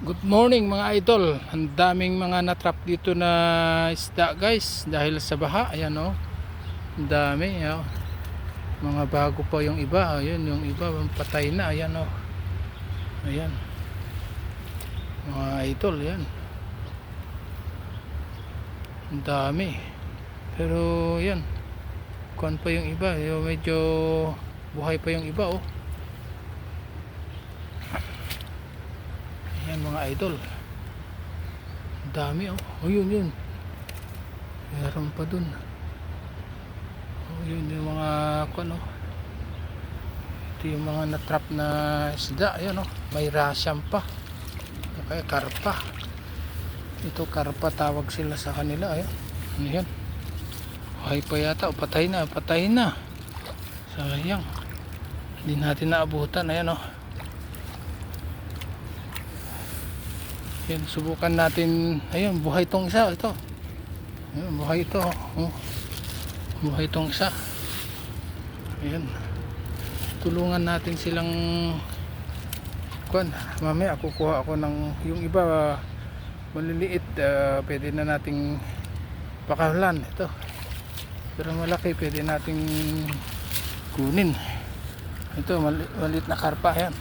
Good morning mga idol. Ang daming mga natrap dito na isda guys dahil sa baha. Ayan o. Ang dami. Ayan. Mga bago pa yung iba. Ayan yung iba patay na. Ayan o. Ayan. Mga idol. Ayan. Ang dami. Pero ayan. Kuwan pa yung iba. Yung medyo buhay pa yung iba o. Ayan mga idol. Dami oh. Oh yun. Meron pa dun. Oh yun yung mga ano. Ito yung mga natrap na isda. Ayan oh. May rasyam pa. Okay, karpa. Ito karpa tawag sila sa kanila. Ayan. Ayan. Buhay pa yata. O, patay na. Sayang. Hindi natin naabutan. Ayan oh. Yan, subukan natin. Ayun, buhay tong isa. Ito. Ayun, buhay ito. Oh. Buhay tong isa. Ayun. Tulungan natin silang kuan. Mamaya kukuha ako ng yung iba maliliit. Pwede na nating pakahulan. Ito. Pero malaki pwede nating kunin. Ito, maliit na karpa. Ayan.